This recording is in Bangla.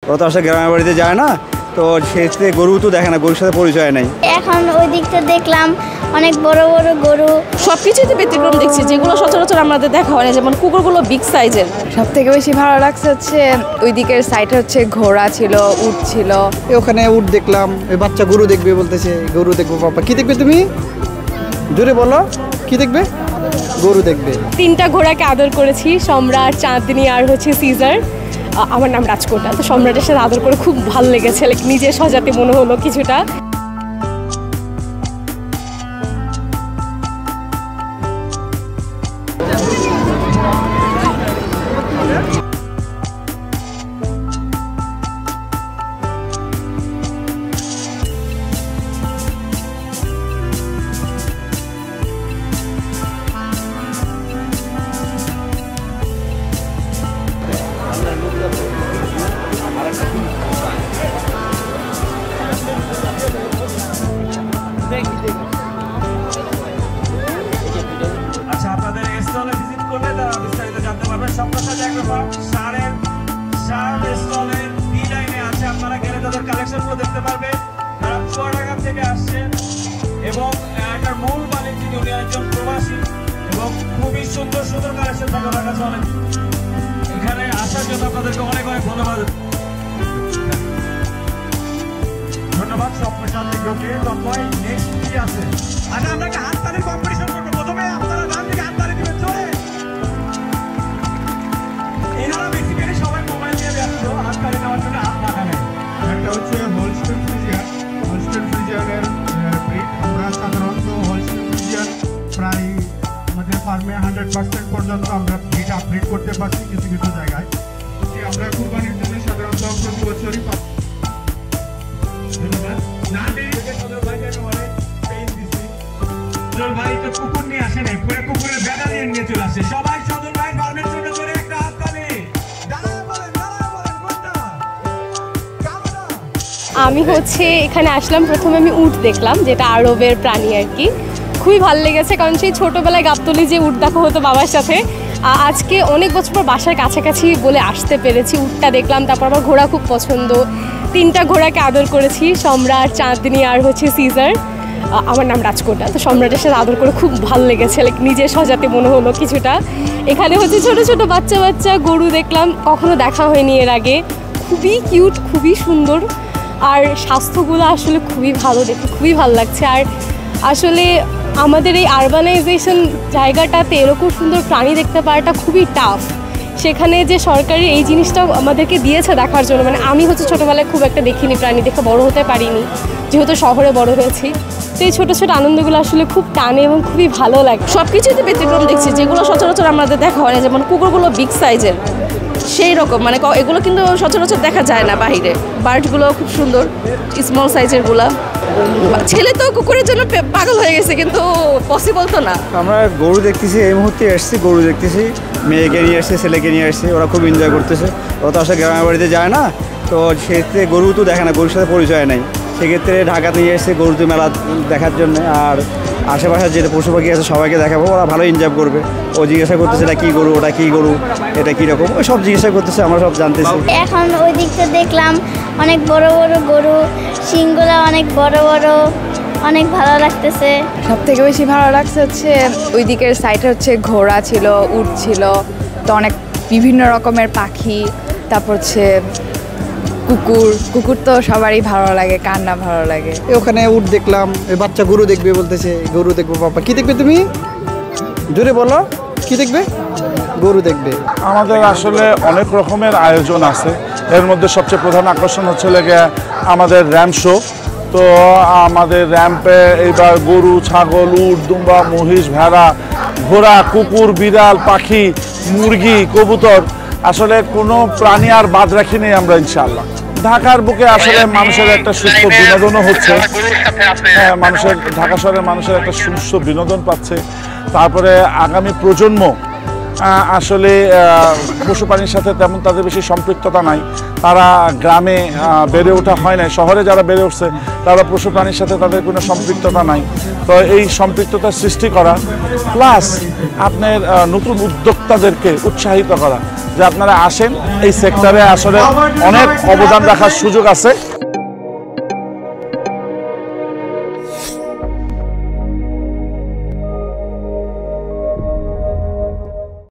ওরা তো আসলে গ্রামের বাড়িতে যায় না, তো সেক্ষেত্রে গরু তো দেখে না, গরুর সাথে পরিচয় নেই। এখন ওই দিকটা দেখলাম অনেক বড় বড় গরু, সব কিছুতে ব্যতিক্রম দেখছি, যেগুলো সচরাচর আমাদের দেখা হয় না, যেমন কুকুরগুলো বিগ সাইজের। সব থেকে বেশি ভালো লাগছে হচ্ছে ওই দিকের সাইডে হচ্ছে ঘোড়া ছিল, উট ছিল। ওখানে উট দেখলাম, এই বাচ্চা গরু দেখবে বলতেছে, গরু দেখবো। বাবা কি দেখবে তুমি? জোরে বলো, কি দেখবে? গরু দেখবে। 3টা ঘোড়াকে আদর করেছি, সম্রাট, চাঁদনি আর হচ্ছে সিজার। আমার নাম রাজকোটা। তো সম্রাটের সাথে আদর করে খুব ভালো লেগেছে, নিজে সজাতে মনে হলো কিছুটা। আচ্ছা, আপনাদের স্টলে ভিজিট করলে তারা বিস্তারিত জানতে পারবেন। সবকটা একরকম সারের স্টলের বি লাইনে আছে, আপনারা গেলে তাদের কালেকশনগুলো দেখতে পারবেন। তারা চুয়াডাঙ্গা থেকে আসছেন এবং এটার মূল মালিক যিনি, উনি একজন প্রবাসী এবং খুবই সুন্দর সুন্দর কালেকশন থাকে ওনার কাছে অনেক। এখানে আসার জন্য আপনাদেরকে অনেক অনেক ধন্যবাদ। ধন্যবাদ স্বপ্নশান্তিকে। তখন নেক্সট কি আছে? আচ্ছা, আমরা একটা হাততালির কম্পিটিশন করবো। প্রথমে আপনারা ডান দিকে হাততালি দিবেন জোরে। এনারা বেসিক্যালি সবাই মোবাইল নিয়ে ব্যস্ত, হাততালি দেওয়ার জন্য হাত লাগাবে। একটা হচ্ছে হোলস্টেইন ফ্রিজিয়ান। হোলস্টেইন ফ্রিজিয়ানের ব্রিড আমরা সাধারণত হোলস্টেইন ফ্রিজিয়ান প্রায় আমাদের ফার্মে 100% পর্যন্ত আমরা ব্রিড আপগ্রেড করতে পারছি কিছু কিছু জায়গায়। আমরা কুরবানির জন্য সাধারণত প্রতি বছরই পাচ্ছি। ভাই তো কুকুর নিয়ে আসে নাই, পুরো কুকুরের বেড়া নিয়ে চলে আসে। সবাই সদর ভাই ফার্মের জন্য করে একটা হাততালি। আমি হচ্ছে এখানে আসলাম, প্রথমে আমি উট দেখলাম, যেটা আরবের প্রাণী আর কি। খুবই ভালো লেগেছে, কারণ সেই ছোটোবেলায় গাবতলী যে উট দেখা হতো বাবার সাথে, আজকে অনেক বছর পর বাসার কাছাকাছি বলে আসতে পেরেছি। উটটা দেখলাম, তারপর আমার ঘোড়া খুব পছন্দ। 3টা ঘোড়াকে আদর করেছি, সম্রাট, চাঁদনি আর হচ্ছে সিজার। আমার নাম রাজকোটা। তো সম্রাটের সাথে আদর করে খুব ভালো লেগেছে, নিজে সজাতে মনে হলো কিছুটা। এখানে হচ্ছে ছোট ছোট বাচ্চা বাচ্চা গরু দেখলাম, কখনো দেখা হয়নি এর আগে। খুবই কিউট, খুবই সুন্দর, আর স্বাস্থ্যগুলো আসলে খুবই ভালো, দেখে খুবই ভালো লাগছে। আর আসলে আমাদের এই আরবানাইজেশন জায়গাটাতে এরকম সুন্দর প্রাণী দেখতে পাওয়াটা খুবই টাফ। সেখানে যে সরকারি এই জিনিসটা আমাদেরকে দিয়েছে দেখার জন্য, মানে আমি হচ্ছে ছোটোবেলায় খুব একটা দেখিনি, প্রাণী দেখে বড় হতে পারিনি, যেহেতু শহরে বড় হয়েছি। তো এই ছোটো ছোটো আনন্দগুলো আসলে খুব টানে এবং খুবই ভালো লাগে। সব কিছুতে ব্যতিক্রম দেখছি, যেগুলো সচরাচর আমাদের দেখা হয় না, যেমন কুকুরগুলো বিগ সাইজের, সেই রকম মানে এগুলো কিন্তু সচরাচর দেখা যায় না বাহিরে। বার্ডগুলো খুব সুন্দর, স্মল সাইজেরগুলা। ছেলে তো কুকুরের জন্য পাগল হয়ে গেছে, কিন্তু পসিবল তো না। আমরা গরু দেখতেছি, এই মুহূর্তে এসছি, গরু দেখতেছি, মেয়েকে নিয়ে আসছে, ছেলেকে নিয়ে আসছে, ওরা খুব এনজয় করতেছে। ওরা তো আসলে গ্রামের বাড়িতে যায় না, তো সেক্ষেত্রে গরু তো দেখে না, গরুর সাথে পরিচয় নেই। সেক্ষেত্রে ঢাকাতে নিয়ে এসছে গরুতে মেলা দেখার জন্য। আর আশেপাশে যেটা পশু পাখি আছে সবাইকে দেখাবো, ওরা ভালো এনজয় করবে। ও জিজ্ঞাসা করতেছে এটা কী গরু, ওটা কী গরু, এটা কীরকম, ওই সব জিজ্ঞাসা করতেছে, আমরা সব জানতেছি। এখন ওই দিকটা দেখলাম অনেক বড় বড় গরু, শিংগুলা অনেক বড় বড়, অনেক ভালো লাগতেছে। সব থেকে বেশি ভালো লাগছে হচ্ছে ওই দিকের সাইডে হচ্ছে ঘোড়া ছিল, উট ছিল, তো অনেক বিভিন্ন রকমের পাখি। তারপর হচ্ছে কুকুর, কুকুর তো সবারই ভালো লাগে, কার না ভালো লাগে। ওখানে উট দেখলাম, এই বাচ্চা গরু দেখবে বলতেছে, গরু দেখবো। বাবা কি দেখবে তুমি? জোরে বলো, কি দেখবে? গরু দেখবে। আমাদের আসলে অনেক রকমের আয়োজন আছে, এর মধ্যে সবচেয়ে প্রধান আকর্ষণ হচ্ছে আমাদের র্যাম্প শো। তো আমাদের র্যাম্পে এইবার গরু, ছাগল, উট, দুম্বা, মহিষ, ভেড়া, ঘোড়া, কুকুর, বিড়াল, পাখি, মুরগি, কবুতর, আসলে কোনো প্রাণী আর বাদ রাখিনি আমরা ইনশাআল্লাহ। ঢাকার বুকে আসলে মানুষের একটা সুস্থ বিনোদনও হচ্ছে। হ্যাঁ, ঢাকা শহরের মানুষের একটা সুস্থ বিনোদন পাচ্ছে। তারপরে আগামী প্রজন্ম আসলে পশু প্রাণীর সাথে তেমন তাদের বেশি সম্পৃক্ততা নাই, তারা গ্রামে বেড়ে ওঠা হয় না। শহরে যারা বেড়ে উঠছে তারা পশু প্রাণীর সাথে তাদের কোনো সম্পৃক্ততা নাই। তো এই সম্পৃক্ততা সৃষ্টি করা প্লাস আপনার নতুন উদ্যোক্তাদেরকে উৎসাহিত করা যে আপনারা আসেন, এই সেক্টরে আসলে অনেক অবদান রাখার সুযোগ আছে।